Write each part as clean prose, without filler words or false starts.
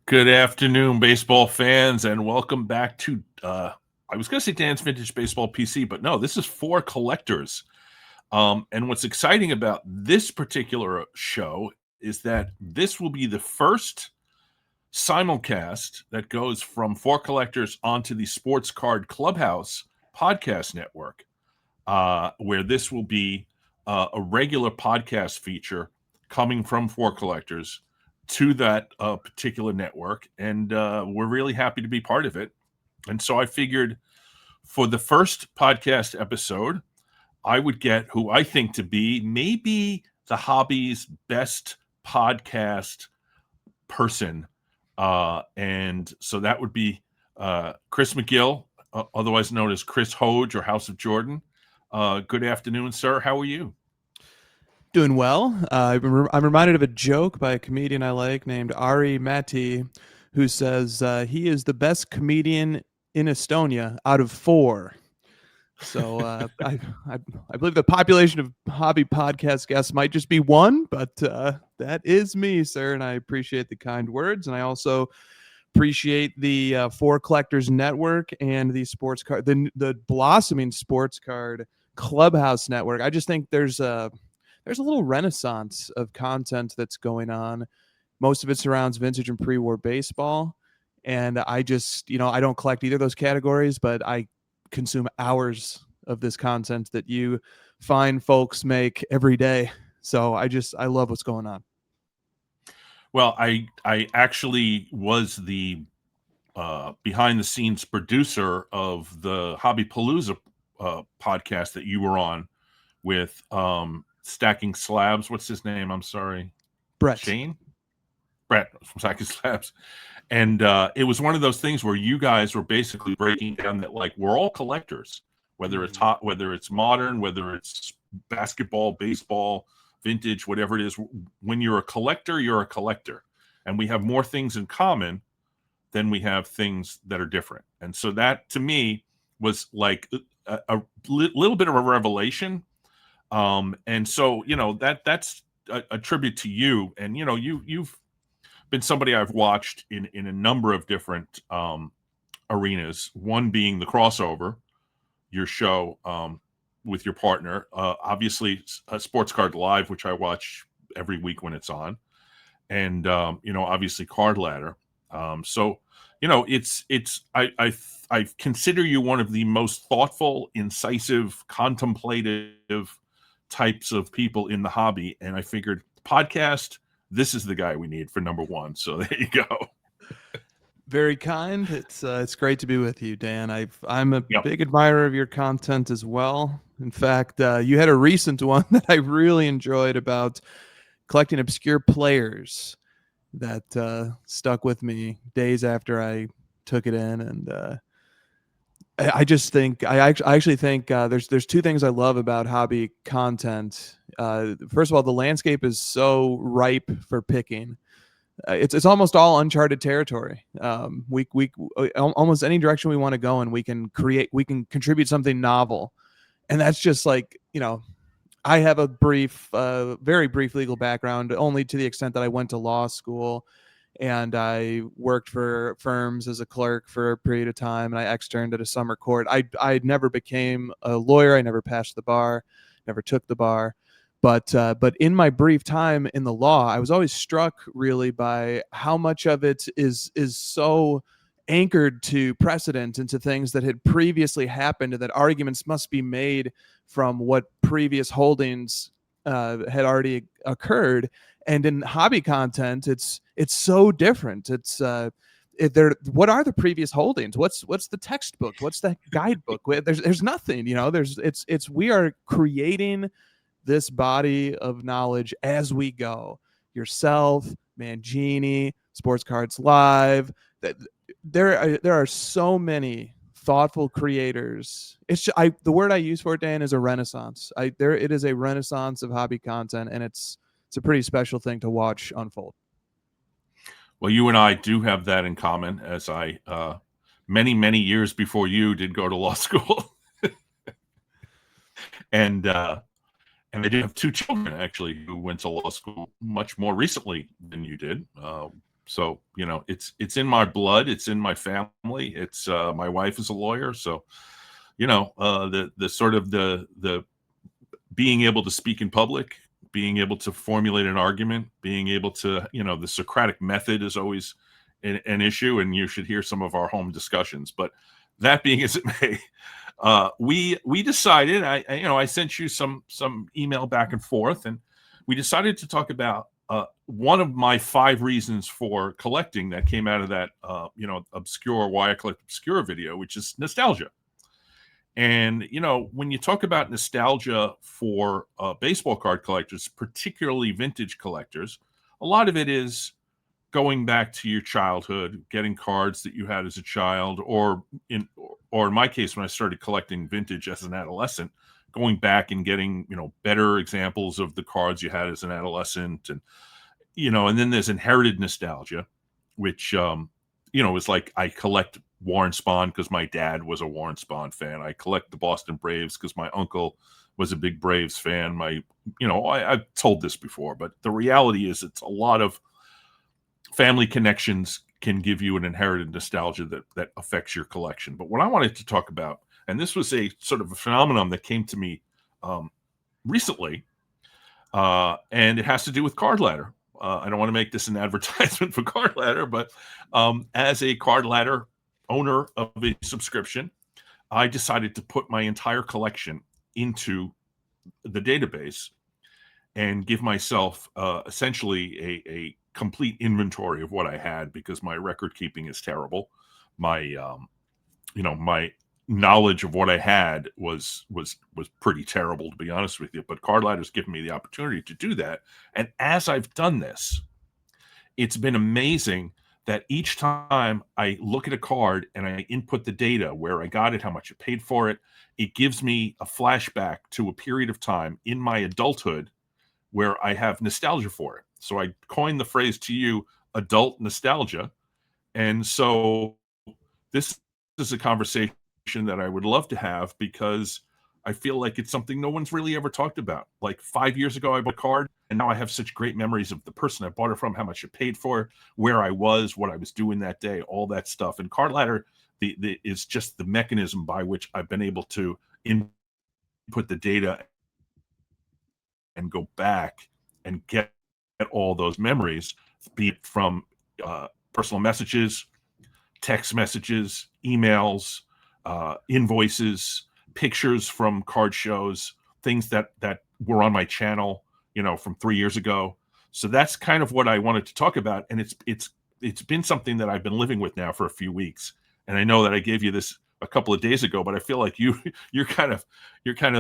Good afternoon, baseball fans, and welcome back to, I was going to say Dan's Vintage Baseball PC, but no, this is for collectors. And what's exciting about this particular show is that this will be the first simulcast that goes from For Collectors onto the Sports Card Clubhouse podcast network, where this will be a regular podcast feature coming from For Collectors to that particular network, and we're really happy to be part of it. And so I figured for the first podcast episode, I would get who I think to be maybe the hobby's best podcast person. And so that would be Chris McGill, otherwise known as Chris Hoge or House of Jordan. Good afternoon, sir. How are you? Doing well. I'm reminded of a joke by a comedian I like named Ari Matti, who says he is the best comedian in Estonia out of 4. So I believe the population of hobby podcast guests might just be 1, but that is me, sir, and I appreciate the kind words, and I also appreciate the For Collectors Network and the sports card, the blossoming sports card Clubhouse network. I just think there's a little renaissance of content that's going on. Most of it surrounds vintage and pre-war baseball. And I just, I don't collect either of those categories, but I consume hours of this content that you fine folks make every day. So I love what's going on. Well, I actually was the behind the scenes producer of the Hobby Palooza podcast that you were on with Stacking Slabs. What's his name? I'm sorry. Brett from Stacking Slabs. And it was one of those things where you guys were basically breaking down that, like, we're all collectors, whether it's hot, whether it's modern, whether it's basketball, baseball, vintage, whatever it is. When you're a collector, you're a collector. And we have more things in common than we have things that are different. And so that, to me, was like a little bit of a revelation. And so, that's a tribute to you. And, you've been somebody I've watched in a number of different arenas, one being the Crossover, your show with your partner, obviously Sports Card Live, which I watch every week when it's on, and obviously Card Ladder. So I consider you one of the most thoughtful, incisive, contemplative types of people in the hobby, and I figured podcast, this is the guy we need for number 1. So there you go. Very kind. It's great to be with you, Dan. I'm a big admirer of your content as well. In fact, you had a recent one that I really enjoyed about collecting obscure players that stuck with me days after I took it in, and I actually think there's 2 things I love about hobby content. First of all, the landscape is so ripe for picking. It's almost all uncharted territory. We almost any direction we want to go in, we can contribute something novel, and that's just like, I have a very brief legal background, only to the extent that I went to law school and I worked for firms as a clerk for a period of time, and I externed at a summer court. I never became a lawyer. I never passed the bar, never took the bar. But in my brief time in the law, I was always struck really by how much of it is so anchored to precedent and to things that had previously happened, and that arguments must be made from what previous holdings had already occurred. And in hobby content, it's so different. It's what are the previous holdings? What's the textbook? What's the guidebook? There's nothing. We are creating this body of knowledge as we go. Yourself, Mangini, Sports Cards Live. There are so many thoughtful creators. The word I use for it, Dan, is a renaissance. It is a renaissance of hobby content, and it's a pretty special thing to watch unfold. Well, you and I do have that in common, as I many years before you did go to law school. and I do have 2 children, actually, who went to law school much more recently than you did. So, it's in my blood. It's in my family. It's my wife is a lawyer. So, the sort of the being able to speak in public, being able to formulate an argument, being able to, the Socratic method is always an issue, and you should hear some of our home discussions. But that being as it may, we decided. I sent you some email back and forth, and we decided to talk about one of my 5 reasons for collecting that came out of that obscure why I collect obscure video, which is nostalgia. And when you talk about nostalgia for baseball card collectors, particularly vintage collectors, a lot of it is going back to your childhood, getting cards that you had as a child, or in my case, when I started collecting vintage as an adolescent, going back and getting better examples of the cards you had as an adolescent. And and then there's inherited nostalgia, which is like I collect Warren Spahn because my dad was a Warren Spahn fan. I collect the Boston Braves because my uncle was a big Braves fan. I've told this before, but the reality is it's a lot of family connections can give you an inherited nostalgia that affects your collection. But what I wanted to talk about, and this was a sort of a phenomenon that came to me recently, and it has to do with Card Ladder. I don't want to make this an advertisement for Card Ladder, but as a Card Ladder owner of a subscription, I decided to put my entire collection into the database and give myself essentially a complete inventory of what I had, because my record keeping is terrible. My my knowledge of what I had was pretty terrible, to be honest with you. But Card Ladder's given me the opportunity to do that, and as I've done this, it's been amazing that each time I look at a card and I input the data, where I got it, how much I paid for it, it gives me a flashback to a period of time in my adulthood where I have nostalgia for it. So I coined the phrase to you, adult nostalgia. And so this is a conversation that I would love to have, because I feel like it's something no one's really ever talked about. Like 5 years ago, I bought a card, and now I have such great memories of the person I bought it from, how much I paid for it, where I was, what I was doing that day, all that stuff. And Card Ladder is just the mechanism by which I've been able to input the data and go back and get all those memories, be it from personal messages, text messages, emails, invoices, pictures from card shows, things that were on my channel, from 3 years ago. So that's kind of what I wanted to talk about, and it's been something that I've been living with now for a few weeks. And I know that I gave you this a couple of days ago, but I feel like you're kind of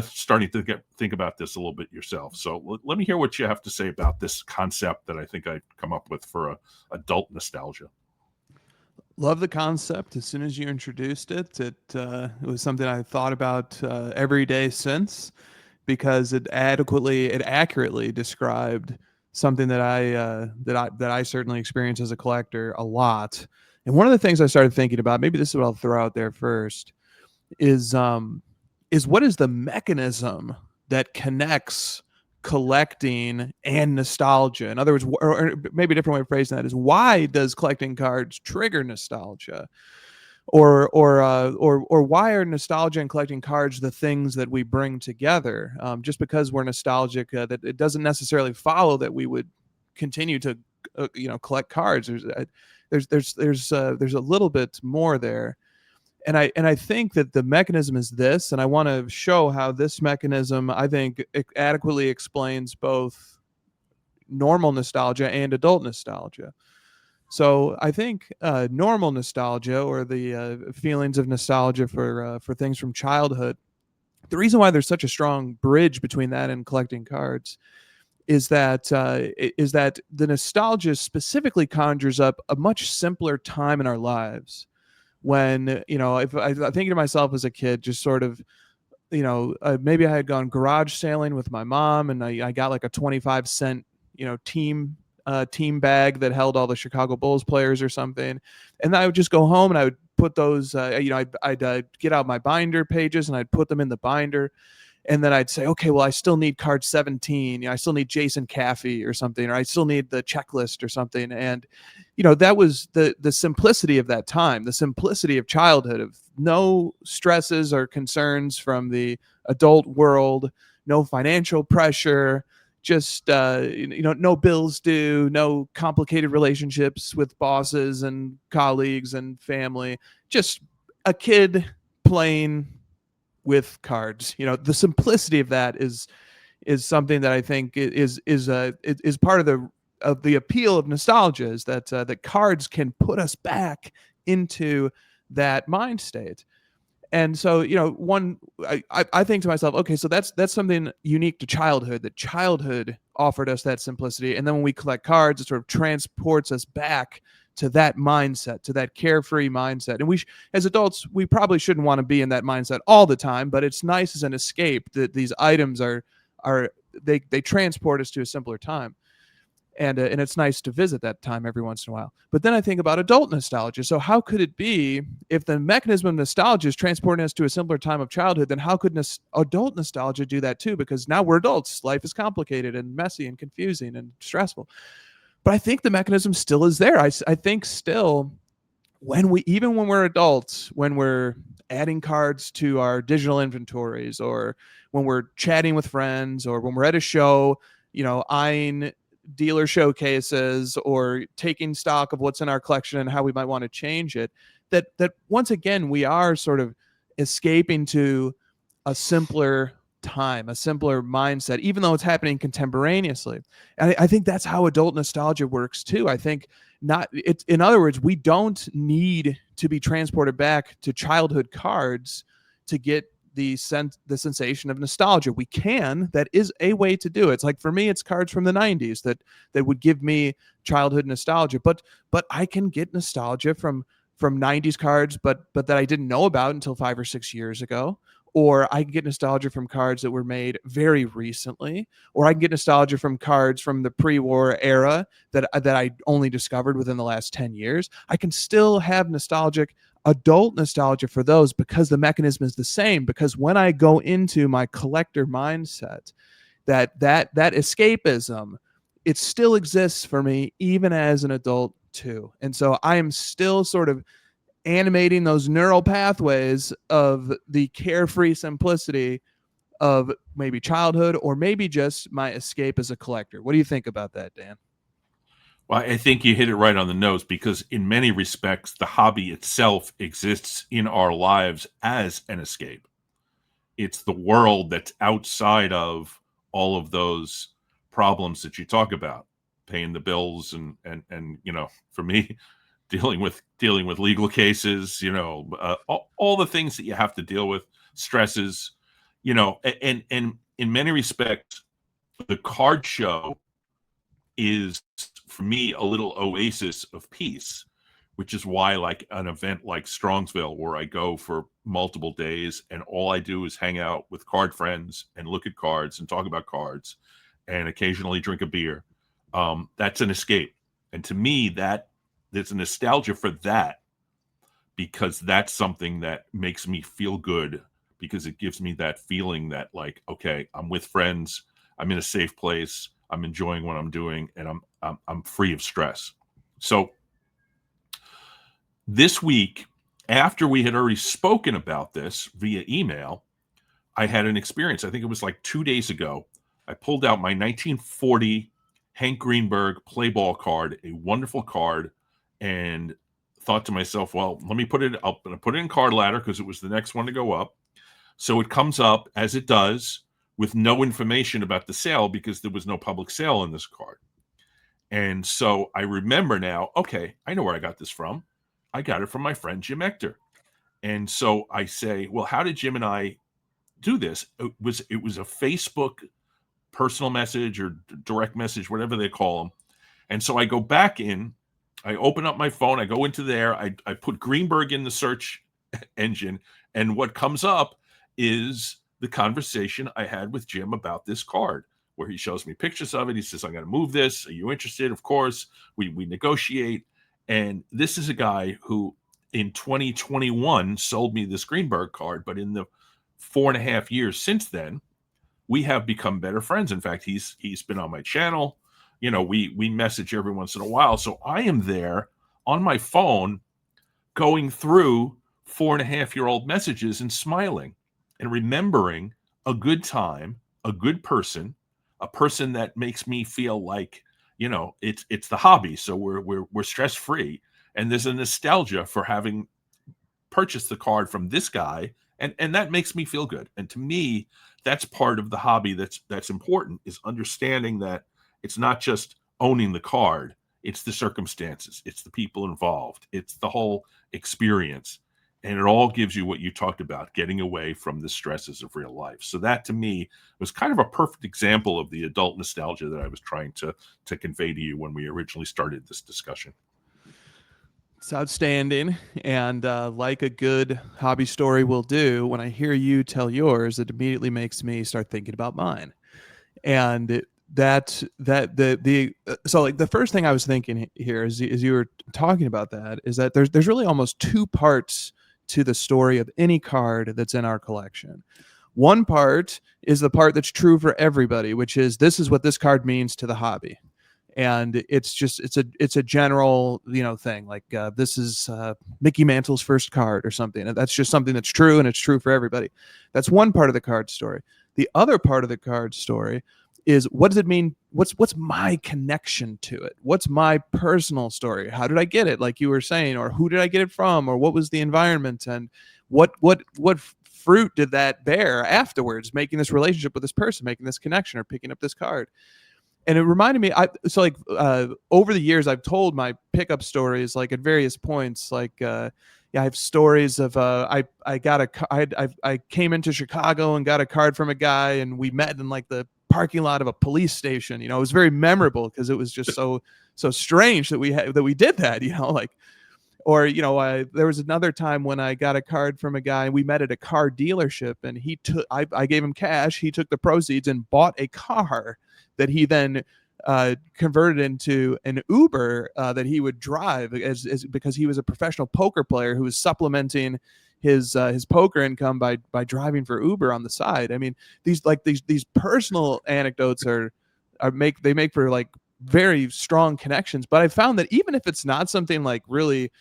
starting to think about this a little bit yourself. So let me hear what you have to say about this concept that I think I come up with for adult nostalgia. Love the concept. As soon as you introduced it, it was something I thought about every day since, because it accurately described something that I certainly experience as a collector a lot. And one of the things I started thinking about, maybe this is what I'll throw out there first, is what is the mechanism that connects collecting and nostalgia? In other words, or maybe a different way of phrasing that is, why does collecting cards trigger nostalgia? Or why are nostalgia and collecting cards the things that we bring together? Just because we're nostalgic, that it doesn't necessarily follow that we would continue to collect cards. There's a little bit more there. And I think that the mechanism is this, and I want to show how this mechanism, I think, adequately explains both normal nostalgia and adult nostalgia. So I think normal nostalgia, or the feelings of nostalgia for things from childhood, the reason why there's such a strong bridge between that and collecting cards is that the nostalgia specifically conjures up a much simpler time in our lives, when, if I'm thinking to myself as a kid, just sort of, maybe I had gone garage sailing with my mom, and I got like a 25-cent, team bag that held all the Chicago Bulls players or something. And I would just go home and I would put those, I'd get out my binder pages and I'd put them in the binder. And then I'd say, okay, well, I still need card 17. I still need Jason Caffey or something, or I still need the checklist or something. And, that was the simplicity of that time, the simplicity of childhood, of no stresses or concerns from the adult world, no financial pressure, just no bills due, no complicated relationships with bosses and colleagues and family, just a kid playing with cards. The simplicity of that is something that I think is part of the appeal of nostalgia, is that cards can put us back into that mind state. And so, I think to myself, okay, so that's something unique to childhood, that childhood offered us that simplicity. And then when we collect cards, it sort of transports us back to that mindset, to that carefree mindset. And as adults, we probably shouldn't want to be in that mindset all the time, but it's nice as an escape that these items they transport us to a simpler time. And it's nice to visit that time every once in a while. But then I think about adult nostalgia. So how could it be, if the mechanism of nostalgia is transporting us to a simpler time of childhood, then how could adult nostalgia do that too? Because now we're adults. Life is complicated and messy and confusing and stressful. But I think the mechanism still is there. I think still, even when we're adults, when we're adding cards to our digital inventories, or when we're chatting with friends, or when we're at a show, eyeing dealer showcases, or taking stock of what's in our collection and how we might want to change it, that once again we are sort of escaping to a simpler time, a simpler mindset, even though it's happening contemporaneously. And I think that's how adult nostalgia works too. I think in other words, we don't need to be transported back to childhood cards to get the sensation of nostalgia. We can. That is a way to do it. It's like, for me, it's cards from the 90s that would give me childhood nostalgia. But I can get nostalgia from 90s cards, but that I didn't know about until 5 or 6 years ago. Or I can get nostalgia from cards that were made very recently, or I can get nostalgia from cards from the pre-war era that I only discovered within the last 10 years. I can still have adult nostalgia for those, because the mechanism is the same. Because when I go into my collector mindset, that escapism, it still exists for me even as an adult too. And so I am still sort of animating those neural pathways of the carefree simplicity of maybe childhood, or maybe just my escape as a collector. What do you think about that, Dan? Well, I think you hit it right on the nose, because in many respects, the hobby itself exists in our lives as an escape. It's the world that's outside of all of those problems that you talk about, paying the bills, and for me, dealing with legal cases, all the things that you have to deal with, stresses, and in many respects, the card show is, for me, a little oasis of peace, which is why, like, an event like Strongsville, where I go for multiple days and all I do is hang out with card friends and look at cards and talk about cards and occasionally drink a beer, that's an escape. And to me, there's a nostalgia for that, because that's something that makes me feel good, because it gives me that feeling that, like, okay, I'm with friends, I'm in a safe place, I'm enjoying what I'm doing, and I'm free of stress. So this week, after we had already spoken about this via email, I had an experience. I think it was like 2 days ago. I pulled out my 1940 Hank Greenberg play ball card, a wonderful card, and thought to myself, well, let me put it up, and I put it in Card Ladder because it was the next one to go up. So it comes up, as it does, with no information about the sale, because there was no public sale in this card. And so I remember now, okay, I know where I got this from. I got it from my friend Jim Ector. And so I say, well, how did Jim and I do this? It was a Facebook personal message or direct message, whatever they call them. And so I go back in, I open up my phone, I go into there, I put Greenberg in the search engine, and what comes up is the conversation I had with Jim about this card, where he shows me pictures of it. He says, I'm going to move this. Are you interested? Of course. We negotiate. And this is a guy who in 2021 sold me this Greenberg card, but in the 4.5 years since then, we have become better friends. In fact, he's been on my channel. You know, we message every once in a while. So I am there on my phone going through 4.5-year-old messages and smiling and remembering a good time, a good person, a person that makes me feel like, you know, it's the hobby. So we're stress free, and there's a nostalgia for having purchased the card from this guy, and that makes me feel good. And to me, that's part of the hobby that's important, is understanding that it's not just owning the card, it's the circumstances, it's the people involved, it's the whole experience. And it all gives you what you talked about, getting away from the stresses of real life. So that to me was kind of a perfect example of the adult nostalgia that I was trying to convey to you when we originally started this discussion. It's outstanding. And like a good hobby story will do, when I hear you tell yours, it immediately makes me start thinking about mine. And so like the first thing I was thinking here as you were talking about that is that there's really almost two parts to the story of any card that's in our collection. One part is the part that's true for everybody, which is this is what this card means to the hobby. And it's a general, you know, thing like this is Mickey Mantle's first card or something. And that's just something that's true, and it's true for everybody. That's one part of the card story. The other part of the card story is, what does it mean? What's my connection to it? What's my personal story? How did I get it? Like you were saying, or who did I get it from? Or what was the environment? And what fruit did that bear afterwards, making this relationship with this person, making this connection, or picking up this card? And it reminded me, over the years, I've told my pickup stories like at various points. Like, yeah, I have stories of I came into Chicago and got a card from a guy, and we met in like the parking lot of a police station. You know, it was very memorable because it was just so strange that we did that. You know, like, or you know, there was another time when I got a card from a guy, and we met at a car dealership, and I gave him cash, he took the proceeds and bought a car that he then converted into an Uber that he would drive because he was a professional poker player who was supplementing his poker income by driving for Uber on the side. I mean, these personal anecdotes make for like very strong connections. But I found that even if it's not something like really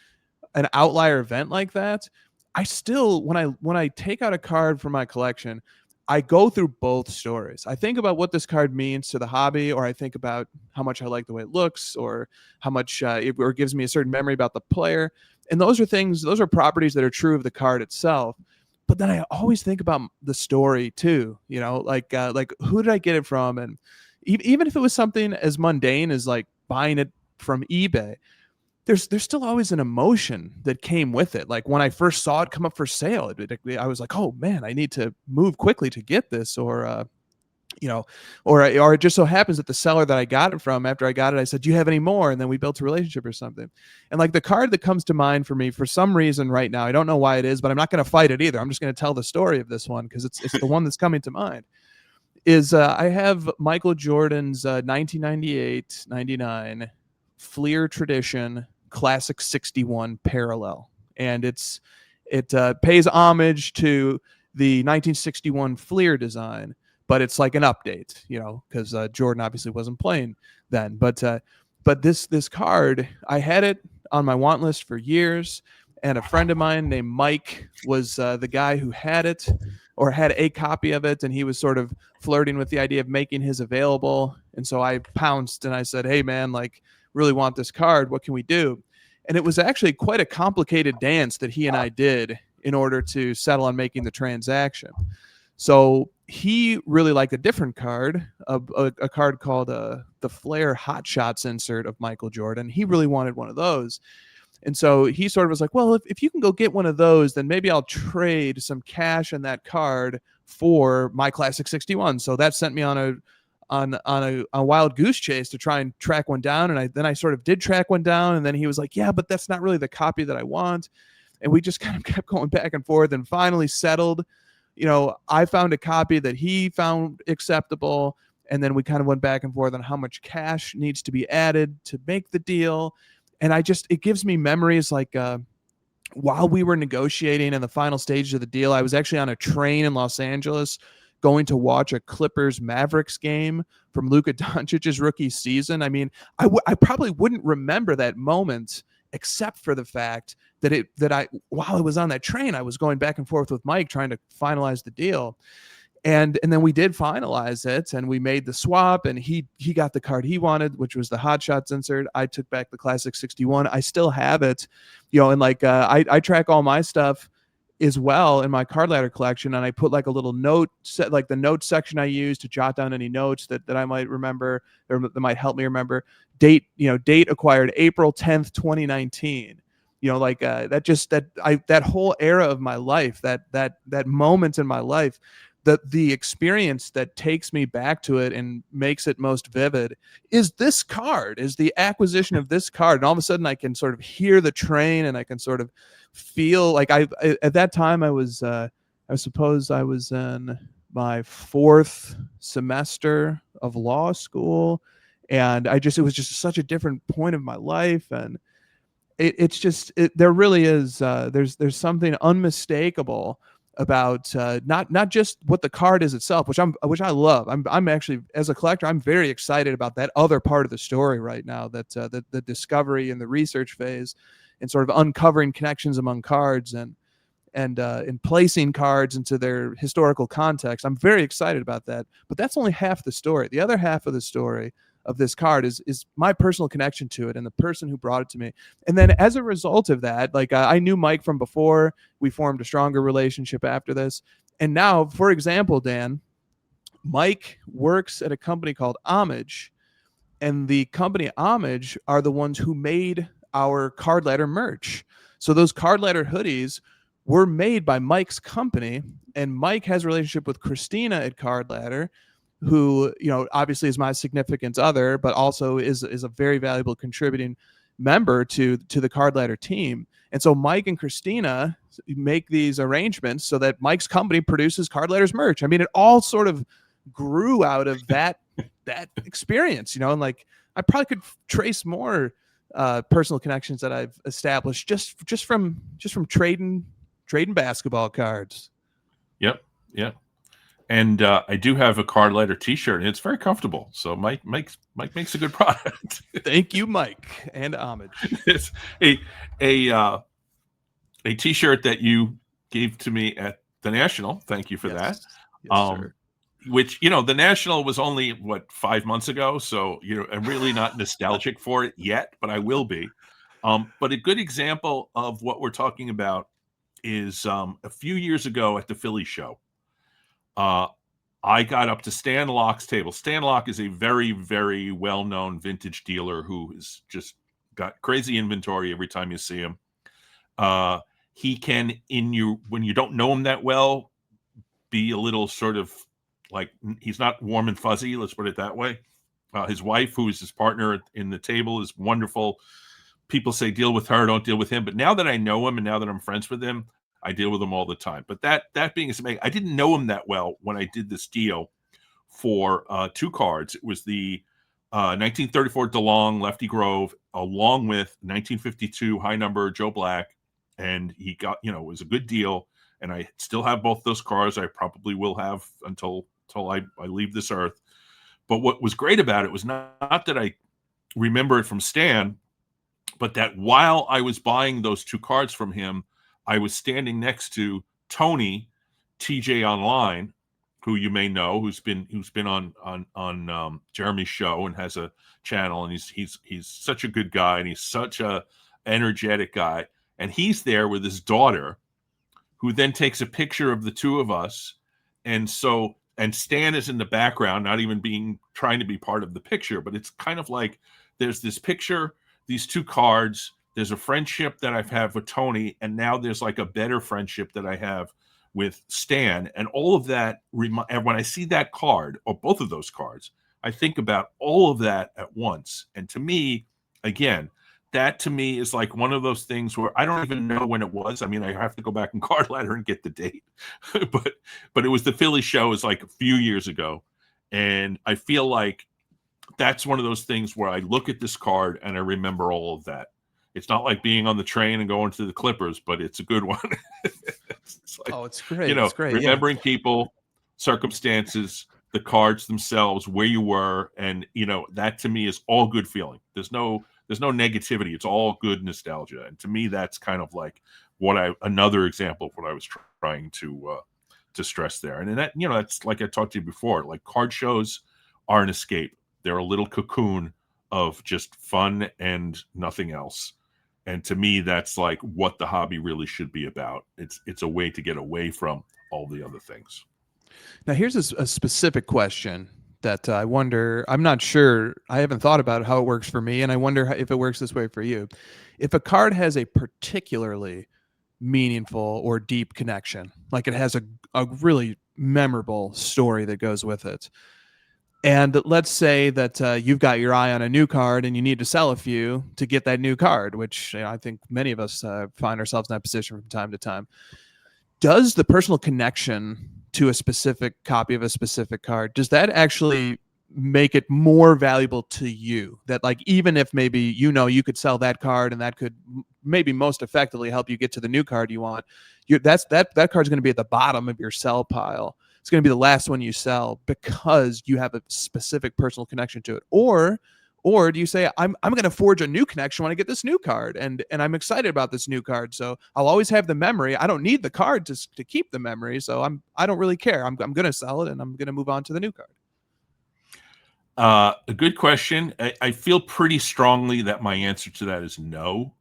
an outlier event like that, I still, when I take out a card from my collection, I go through both stories. I think about what this card means to the hobby, or I think about how much I like the way it looks, or how much it gives me a certain memory about the player. And those are properties that are true of the card itself. But then I always think about the story too. You know, like who did I get it from? And even if it was something as mundane as like buying it from eBay, there's still always an emotion that came with it. Like when I first saw it come up for sale, I was like, oh man, I need to move quickly to get this. Or you know, or it just so happens that the seller that I got it from, after I got it, I said, do you have any more? And then we built a relationship or something. And like the card that comes to mind for me for some reason right now, I don't know why it is, but I'm not going to fight it either. I'm just going to tell the story of this one because it's the one that's coming to mind. Is I have Michael Jordan's 1998-99 Fleer Tradition Classic 61 Parallel, and it pays homage to the 1961 Fleer design, but it's like an update, you know, because Jordan obviously wasn't playing then. But this card, I had it on my want list for years, and a friend of mine named Mike was the guy who had it, or had a copy of it, and he was sort of flirting with the idea of making his available. And so I pounced and I said, hey man, like, really want this card. What can we do? And it was actually quite a complicated dance that he and I did in order to settle on making the transaction. So he really liked a different card, a card called the Flair Hot Shots insert of Michael Jordan. He really wanted one of those. And so he sort of was like, well, if you can go get one of those, then maybe I'll trade some cash in that card for my Classic 61. So that sent me on a wild goose chase to try and track one down. And then I sort of did track one down. And then he was like, yeah, but that's not really the copy that I want. And we just kind of kept going back and forth and finally settled. You know, I found a copy that he found acceptable. And then we kind of went back and forth on how much cash needs to be added to make the deal. And it gives me memories like while we were negotiating in the final stages of the deal, I was actually on a train in Los Angeles going to watch a Clippers Mavericks game from Luka Doncic's rookie season. I mean, I probably wouldn't remember that moment except for the fact that I while I was on that train, I was going back and forth with Mike trying to finalize the deal. And then we did finalize it, and we made the swap, and he got the card he wanted, which was the Hot Shots insert. I took back the Classic 61. I still have it, and like I track all my stuff as well in my card ladder collection, and I put like a little note set, like the note section I use to jot down any notes that I might remember or that might help me remember. Date acquired April 10th, 2019. That whole era of my life, that moment in my life, the experience that takes me back to it and makes it most vivid is this card, is the acquisition of this card. And all of a sudden I can sort of hear the train, and I can sort of feel like at that time I suppose I was in my 4th semester of law school, and it was just such a different point of my life. And there really is there's something unmistakable about not just what the card is itself, which I love. I'm actually, as a collector, I'm very excited about that other part of the story right now, that the discovery and the research phase, and sort of uncovering connections among cards and placing cards into their historical context. I'm very excited about that, but that's only half the story. The other half of the story of this card is my personal connection to it and the person who brought it to me. And then as a result of that, like I knew Mike from before. We formed a stronger relationship after this. And now, for example, Dan, Mike works at a company called Homage, and the company Homage are the ones who made our card ladder merch. So those card ladder hoodies were made by Mike's company, and Mike has a relationship with Christina at Card Ladder, who, obviously is my significant other, but also is a very valuable contributing member to the Card Ladder team. And so Mike and Christina make these arrangements so that Mike's company produces Card Ladder's merch. I mean, it all sort of grew out of that experience, and like I probably could trace more personal connections that I've established just from trading basketball cards. Yep. And I do have a Card Ladder T-shirt, and it's very comfortable. So Mike makes a good product. Thank you, Mike and Homage. It's a T-shirt that you gave to me at the National. Thank you for that. Yes, sir. Which, the National was only 5 months ago, so I'm really not nostalgic for it yet, but I will be. But a good example of what we're talking about is a few years ago at the Philly show. I got up to Stan Locke's table. Stan Locke is a very, very well-known vintage dealer who has just got crazy inventory every time you see him. He can, when you don't know him that well, be a little sort of like, he's not warm and fuzzy, let's put it that way. His wife, who is his partner in the table, is wonderful. People say deal with her, don't deal with him. But now that I know him and now that I'm friends with him, I deal with him all the time. But that being said, I didn't know him that well when I did this deal for 2 cards. It was the 1934 DeLong Lefty Grove, along with 1952 high number Joe Black. And he got, it was a good deal. And I still have both those cards. I probably will have until I leave this earth. But what was great about it was not that I remember it from Stan, but that while I was buying those 2 cards from him, I was standing next to Tony, TJ Online, who you may know, who's been on Jeremy's show and has a channel, and he's such a good guy, and he's such a energetic guy, and he's there with his daughter, who then takes a picture of the 2 of us, and Stan is in the background, not even trying to be part of the picture, but it's kind of like there's this picture, these 2 cards. There's a friendship that I've had with Tony, and now there's like a better friendship that I have with Stan. And all of that, when I see that card, or both of those cards, I think about all of that at once. And to me, again, that to me is like one of those things where I don't even know when it was. I mean, I have to go back in Card Ladder and get the date. but it was the Philly show. It was like a few years ago. And I feel like that's one of those things where I look at this card and I remember all of that. It's not like being on the train and going to the Clippers, but it's a good one. It's like, it's great. Remembering people, circumstances, the cards themselves, where you were, and that to me is all good feeling. There's no negativity. It's all good nostalgia, and to me, that's kind of like another example of what I was trying to stress there. And that that's like I talked to you before. Like card shows are an escape. They're a little cocoon of just fun and nothing else. And to me, that's like what the hobby really should be about. It's a way to get away from all the other things. Now, here's a specific question that I wonder, I'm not sure, I haven't thought about how it works for me, and I wonder if it works this way for you. If a card has a particularly meaningful or deep connection, like it has a really memorable story that goes with it, and let's say that you've got your eye on a new card and you need to sell a few to get that new card, which I think many of us find ourselves in that position from time to time. Does the personal connection to a specific copy of a specific card, does that actually make it more valuable to you? That like, even if maybe you could sell that card and that could maybe most effectively help you get to the new card you want, that card's going to be at the bottom of your sell pile. It's going to be the last one you sell because you have a specific personal connection to it. Or do you say, I'm going to forge a new connection when I get this new card, and I'm excited about this new card, so I'll always have the memory. I don't need the card to keep the memory, so I don't really care. I'm going to sell it and I'm going to move on to the new card. A good question. I feel pretty strongly that my answer to that is no.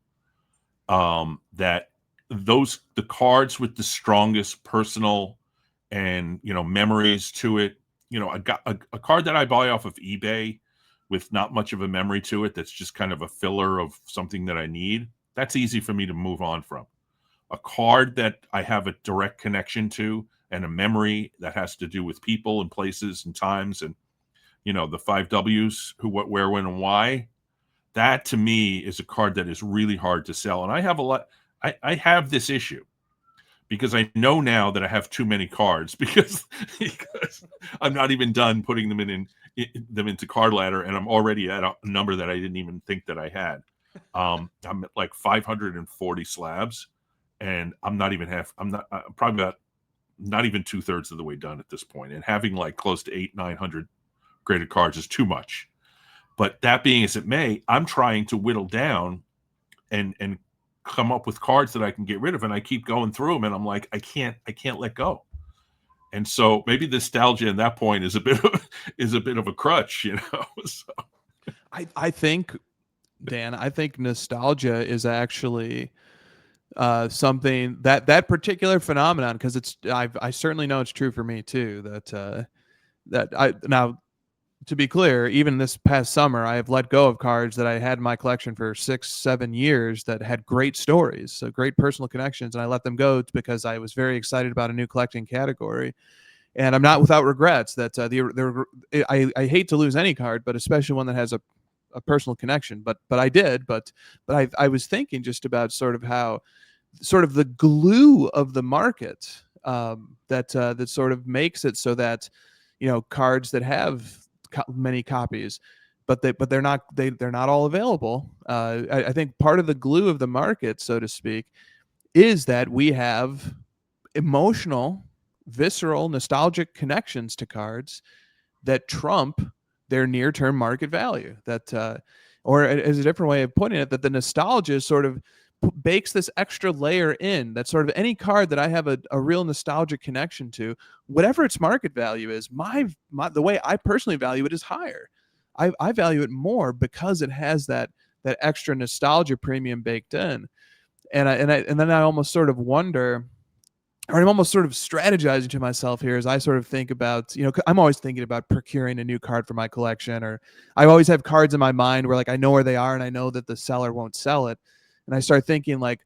That the cards with the strongest personal and memories to it. I got a card that I buy off of eBay with not much of a memory to it. That's just kind of a filler of something that I need. That's easy for me to move on from. A card that I have a direct connection to and a memory that has to do with people and places and times and the 5 W's, who, what, where, when, and why. That to me is a card that is really hard to sell. And I have I have this issue because I know now that I have too many cards because I'm not even done putting them into Card Ladder, and I'm already at a number that I didn't even think that I had. I'm at like 540 slabs, and I'm probably about not even 2/3 of the way done at this point. And having like close to 900 graded cards is too much. But that being as it may, I'm trying to whittle down and come up with cards that I can get rid of, and I keep going through them, and I'm like, I can't let go. And so maybe nostalgia at that point is a bit of a crutch, So. I think, Dan, I think nostalgia is actually something that particular phenomenon, because I certainly know it's true for me too. That I now. To be clear, even this past summer, I have let go of cards that I had in my collection for 6-7 years that had great stories, so great personal connections, and I let them go because I was very excited about a new collecting category. And I'm not without regrets that I hate to lose any card, but especially one that has a personal connection. But I did. But I was thinking just about sort of how sort of the glue of the market that sort of makes it so that cards that have many copies, but they're not all available. I think part of the glue of the market, so to speak, is that we have emotional, visceral, nostalgic connections to cards that trump their near-term market value. That, or as a different way of putting it, that the nostalgia sort of bakes this extra layer in, that sort of any card that I have a real nostalgic connection to, whatever its market value is, the way I personally value it is higher. I value it more because it has that extra nostalgia premium baked in. And then I almost sort of wonder, or I'm almost sort of strategizing to myself here as I sort of think about, I'm always thinking about procuring a new card for my collection, or I always have cards in my mind where like I know where they are and I know that the seller won't sell it. And I start thinking like,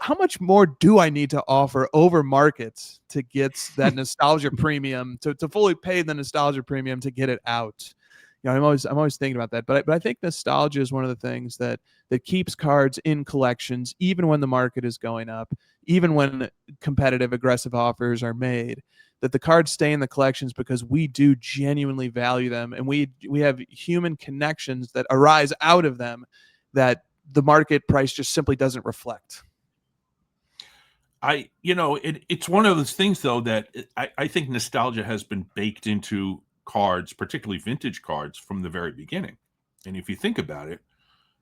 how much more do I need to offer over markets to get that nostalgia premium, to fully pay the nostalgia premium to get it out? I'm always thinking about that. But I think nostalgia is one of the things that keeps cards in collections, even when the market is going up, even when competitive, aggressive offers are made. That the cards stay in the collections because we do genuinely value them, and we have human connections that arise out of them that the market price just simply doesn't reflect. It's one of those things though that I think nostalgia has been baked into cards, particularly vintage cards, from the very beginning. And if you think about it,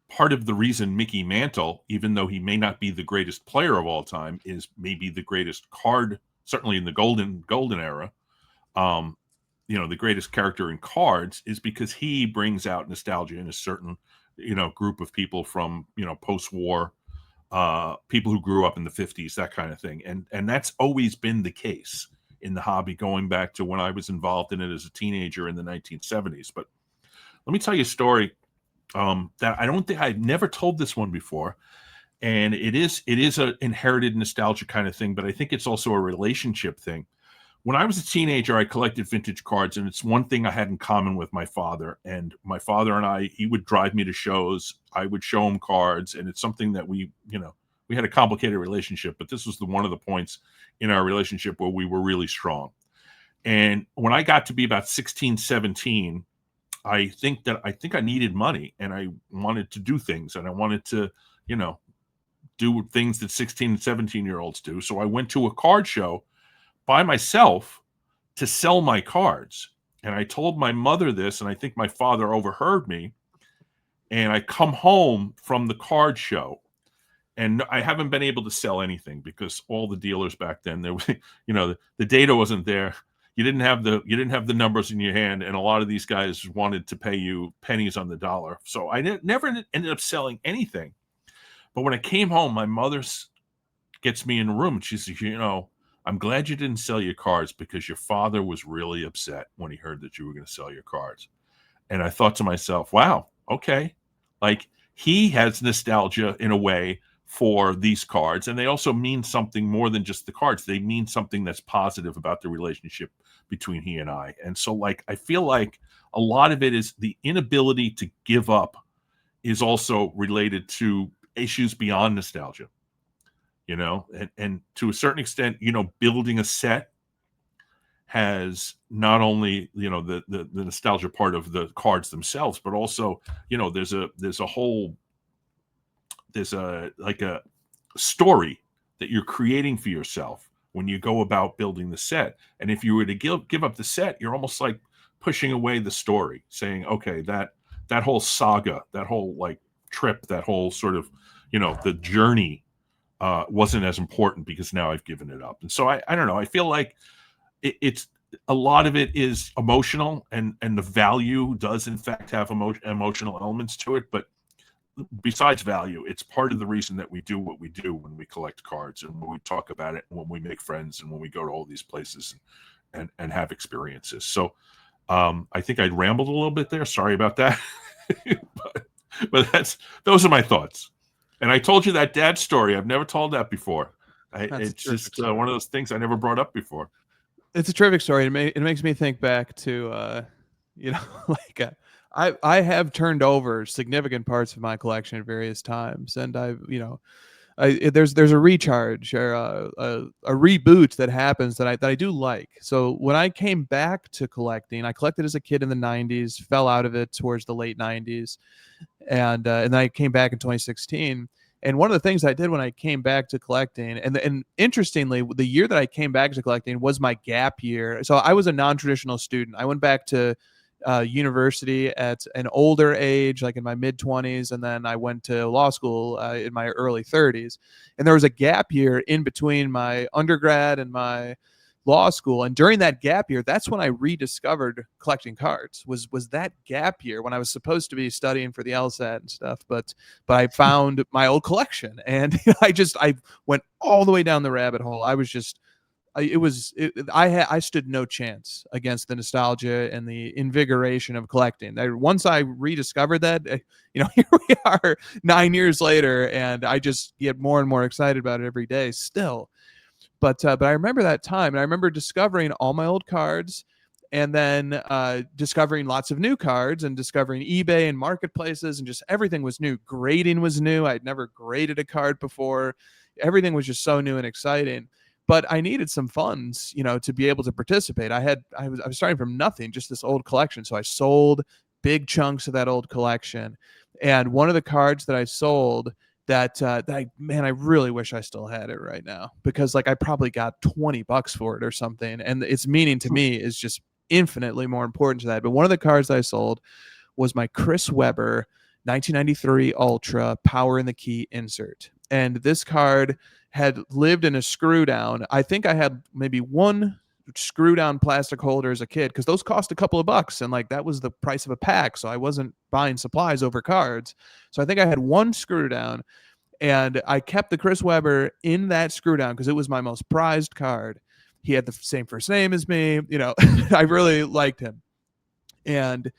part of the reason Mickey Mantle, even though he may not be the greatest player of all time, is maybe the greatest card, certainly in the golden era. The greatest character in cards is because he brings out nostalgia in a certain, group of people from, post-war people who grew up in the 50s, that kind of thing. And that's always been the case in the hobby, going back to when I was involved in it as a teenager in the 1970s. But let me tell you a story that I don't think I've never told this one before. And it is a inherited nostalgia kind of thing, but I think it's also a relationship thing. When I was a teenager, I collected vintage cards, and it's one thing I had in common with my father. And my father and I, he would drive me to shows. I would show him cards, and it's something that we had a complicated relationship, but this was one of the points in our relationship where we were really strong. And when I got to be about 16, 17, I think I needed money, and I wanted to do things, and I wanted to, do things that 16 and 17-year-olds do. So I went to a card show by myself to sell my cards. And I told my mother this, and I think my father overheard me. And I come home from the card show, and I haven't been able to sell anything because all the dealers back then, there was, the data wasn't there. You didn't have the numbers in your hand, and a lot of these guys wanted to pay you pennies on the dollar. So I never ended up selling anything. But when I came home, my mother gets me in the room, and she says, I'm glad you didn't sell your cards because your father was really upset when he heard that you were going to sell your cards. And I thought to myself, wow, okay. Like, he has nostalgia in a way for these cards, and they also mean something more than just the cards. They mean something that's positive about the relationship between he and I. And so, like, I feel like a lot of it is the inability to give up is also related to issues beyond nostalgia. And to a certain extent, building a set has not only, the nostalgia part of the cards themselves, but also, there's a story that you're creating for yourself when you go about building the set. And if you were to give up the set, you're almost like pushing away the story, saying, okay, that whole saga, that whole like trip, that whole sort of, the journey wasn't as important because now I've given it up. And so I don't know. I feel like it's a lot of it is emotional, and the value does in fact have emotional elements to it. But besides value, it's part of the reason that we do what we do when we collect cards, and when we talk about it, and when we make friends, and when we go to all these places and have experiences. So I think I rambled a little bit there. Sorry about that. but those are my thoughts. And I told you that dad story. I've never told that before. It's just one of those things I never brought up before. It's a terrific story. It makes me think back to, like I have turned over significant parts of my collection at various times, and there's a recharge or a reboot that happens that I do like. So when I came back to collecting, I collected as a kid in the 90s, fell out of it towards the late 90s, and then I came back in 2016. And one of the things I did when I came back to collecting, and interestingly, the year that I came back to collecting was my gap year. So I was a non-traditional student. I went back to university at an older age, like in my mid-20s, and then I went to law school in my early 30s. And there was a gap year in between my undergrad and my law school, and during that gap year, that's when I rediscovered collecting cards. Was that gap year when I was supposed to be studying for the LSAT and stuff, but I found my old collection, and I went all the way down the rabbit hole. I stood no chance against the nostalgia and the invigoration of collecting. Once I rediscovered that, here we are 9 years later, and I just get more and more excited about it every day still. But I remember that time, and I remember discovering all my old cards, and then discovering lots of new cards, and discovering eBay and marketplaces, and just everything was new. Grading was new. I'd never graded a card before. Everything was just so new and exciting. But I needed some funds, to be able to participate. I was starting from nothing, just this old collection. So I sold big chunks of that old collection. And one of the cards that I sold man, I really wish I still had it right now, because like I probably got $20 for it or something, and its meaning to me is just infinitely more important to that. But one of the cards that I sold was my Chris Webber 1993 Ultra Power in the Key insert. And this card had lived in a screw down. I think I had maybe one screw down plastic holder as a kid, because those cost a couple of bucks, and like that was the price of a pack. So I wasn't buying supplies over cards. So I think I had one screw down, and I kept the Chris Webber in that screw down because it was my most prized card. He had the same first name as me. I really liked him. And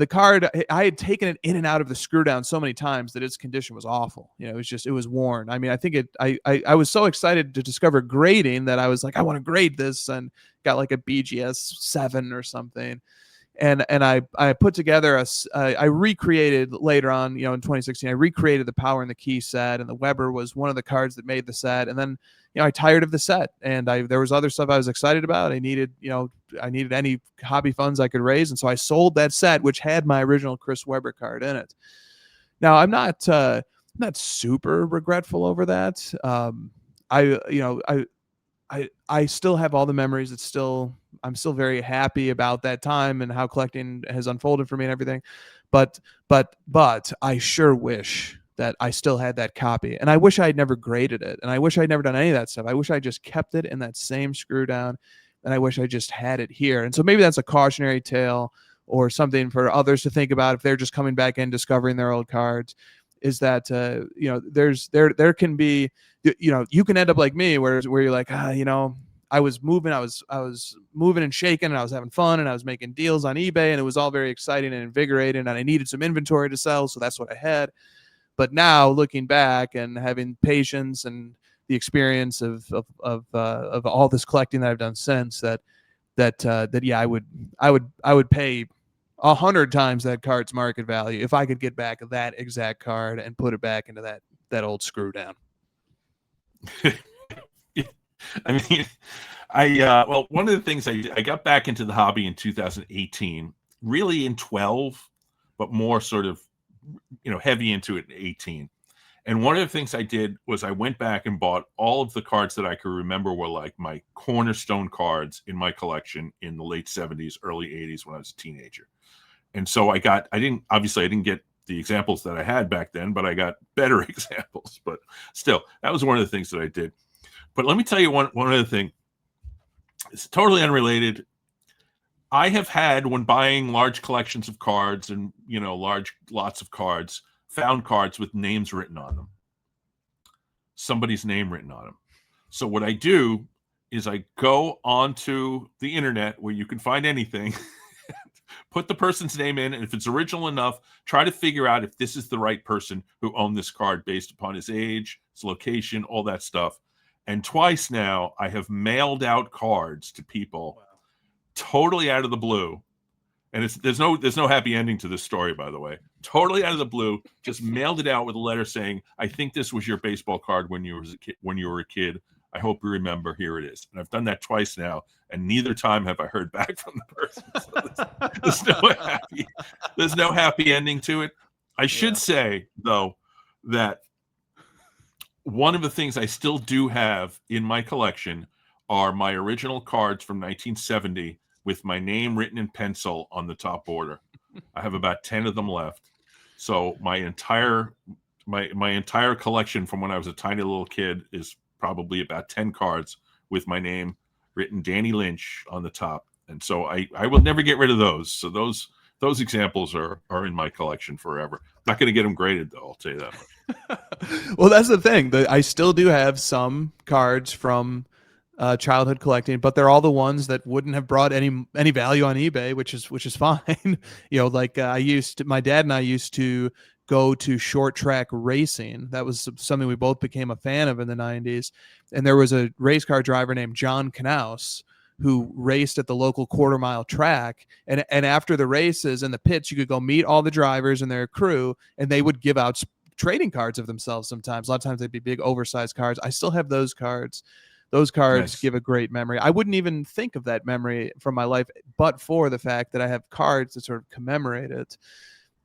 the card, I had taken it in and out of the screw down so many times that its condition was awful. It was worn. I mean, I think I was so excited to discover grading that I was like, I want to grade this, and got like a BGS 7 or something. And I put together I recreated later on, in 2016, I recreated the Power in the Key set, and the Weber was one of the cards that made the set. And then, I tired of the set, and there was other stuff I was excited about. I needed any hobby funds I could raise. And so I sold that set, which had my original Chris Webber card in it. Now I'm not super regretful over that. I still have all the memories. I'm still very happy about that time and how collecting has unfolded for me and everything. But I sure wish that I still had that copy, and I wish I had never graded it, and I wish I'd never done any of that stuff. I wish I just kept it in that same screw down, and I wish I just had it here. And so maybe that's a cautionary tale, or something for others to think about if they're just coming back in, discovering their old cards, is that there can be, you can end up like me, where you're like, I was moving and shaking, and I was having fun, and I was making deals on eBay, and it was all very exciting and invigorating, and I needed some inventory to sell, so that's what I had. But now, looking back and having patience and the experience of all this collecting that I've done since, yeah, I would pay 100 times that card's market value if I could get back that exact card and put it back into that old screw down. I mean, well, one of the things I got back into the hobby in 2018, really in 12, but more sort of, heavy into it in 18. And one of the things I did was I went back and bought all of the cards that I could remember were like my cornerstone cards in my collection in the late 70s, early 80s when I was a teenager. And so I didn't get the examples that I had back then, but I got better examples. But still, that was one of the things that I did. But let me tell you one other thing. It's totally unrelated. I have had, when buying large collections of cards and, large lots of cards, found cards with names written on them. Somebody's name written on them. So what I do is I go onto the internet where you can find anything, put the person's name in, and if it's original enough, try to figure out if this is the right person who owned this card based upon his age, his location, all that stuff. And twice now, I have mailed out cards to people totally out of the blue. And there's no happy ending to this story, by the way. Totally out of the blue, just mailed it out with a letter saying, "I think this was your baseball card when you were a kid. I hope you remember. Here it is." And I've done that twice now, and neither time have I heard back from the person. So there's no happy ending to it. I should say, though, that one of the things I still do have in my collection are my original cards from 1970 with my name written in pencil on the top border. I have about 10 of them left. So my entire collection from when I was a tiny little kid is probably about 10 cards with my name written Danny Lynch on the top. And so I will never get rid of those. So those examples are in my collection forever. Not going to get them graded, though, I'll tell you that much. Well, that's the thing. I still do have some cards from childhood collecting, but they're all the ones that wouldn't have brought any value on eBay, which is fine. Like my dad and I used to go to short track racing. That was something we both became a fan of in the 90s. And there was a race car driver named John Knaus who raced at the local quarter-mile track. And after the races and the pits, you could go meet all the drivers and their crew, and they would give out trading cards of themselves sometimes. A lot of times they'd be big, oversized cards. I still have those cards. Those cards give a great memory. I wouldn't even think of that memory from my life, but for the fact that I have cards that sort of commemorate it.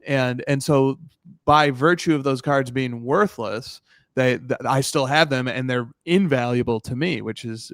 And so by virtue of those cards being worthless, I still have them and they're invaluable to me, which is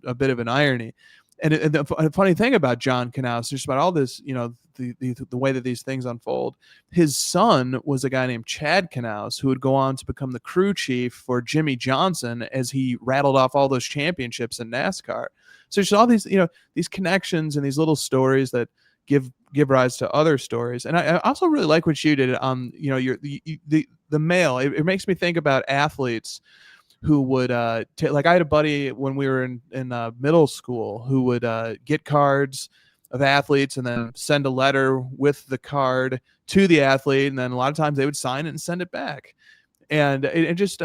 a bit of an irony. And the funny thing about John Knaus, just about all this, the way that these things unfold, his son was a guy named Chad Knaus, who would go on to become the crew chief for Jimmy Johnson as he rattled off all those championships in NASCAR. So just all these, these connections and these little stories that give rise to other stories. And I also really like what you did on, the mail. It makes me think about athletes who would like, I had a buddy when we were in middle school who would get cards of athletes and then send a letter with the card to the athlete, and then a lot of times they would sign it and send it back. And it just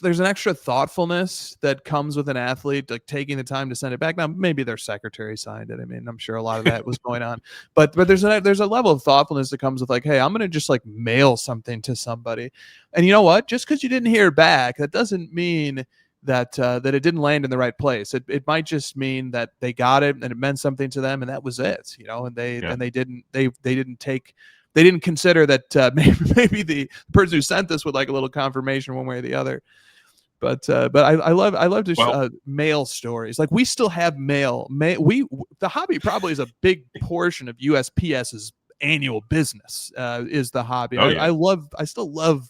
there's an extra thoughtfulness that comes with an athlete, like taking the time to send it back. Now, maybe their secretary signed it. I mean, I'm sure a lot of that was going on, but there's a level of thoughtfulness that comes with, like, hey, I'm going to just like mail something to somebody. And you know what? Just because you didn't hear back, that doesn't mean that it didn't land in the right place. It might just mean that they got it and it meant something to them, and that was it, and they didn't consider that maybe the person who sent this would like a little confirmation one way or the other. But I love just mail stories. Like, we still have mail. The hobby probably is a big portion of USPS's annual business. Is the hobby. Oh, yeah. I still love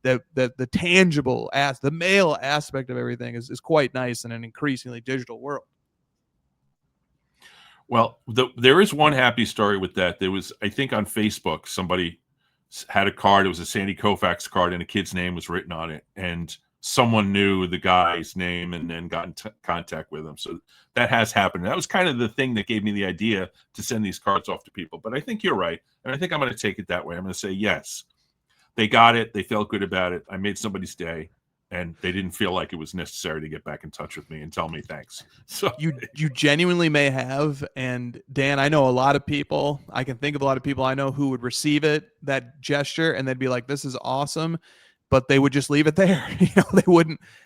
the tangible the mail aspect of everything is quite nice in an increasingly digital world. Well, there is one happy story with that. There was, I think, on Facebook, somebody had a card. It was a Sandy Koufax card, and a kid's name was written on it. And someone knew the guy's name and then got in contact with him. So that has happened. That was kind of the thing that gave me the idea to send these cards off to people. But I think you're right. And I think I'm going to take it that way. I'm going to say, yes, they got it. They felt good about it. I made somebody's day. And they didn't feel like it was necessary to get back in touch with me and tell me thanks. So you genuinely may have. And Dan, I know a lot of people. I can think of a lot of people I know who would receive that gesture, and they'd be like, "This is awesome," but they would just leave it there.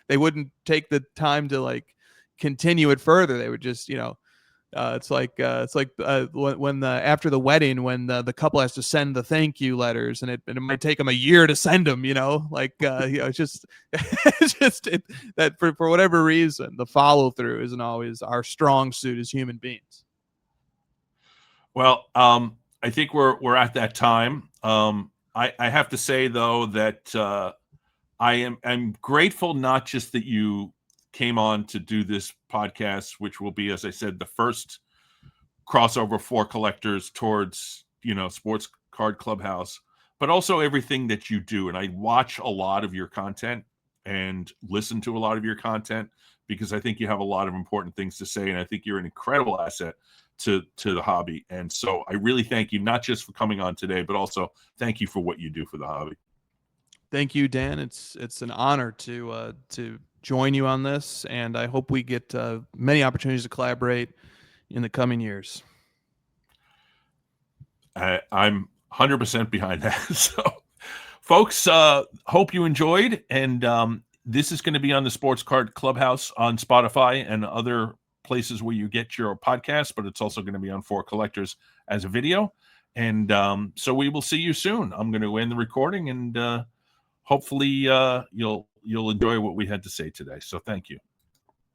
They wouldn't take the time to like continue it further. They would just, it's like when after the wedding, when the couple has to send the thank you letters, and it might take them a year to send them, it's just that for whatever reason, the follow through isn't always our strong suit as human beings. Well, I think we're at that time. I have to say, though, that I'm grateful, not just that you came on to do this podcast, which will be, as I said, the first crossover for collectors towards, Sports Card Clubhouse, but also everything that you do. And I watch a lot of your content and listen to a lot of your content because I think you have a lot of important things to say. And I think you're an incredible asset to the hobby. And so I really thank you, not just for coming on today, but also thank you for what you do for the hobby. Thank you, Dan. It's an honor to join you on this, and I hope we get many opportunities to collaborate in the coming years. I'm 100% behind that. So, folks, hope you enjoyed. And this is going to be on the Sports Card Clubhouse on Spotify and other places where you get your podcasts, but it's also going to be on For Collectors as a video. And so we will see you soon. I'm going to end the recording, and hopefully you'll enjoy what we had to say today. So thank you.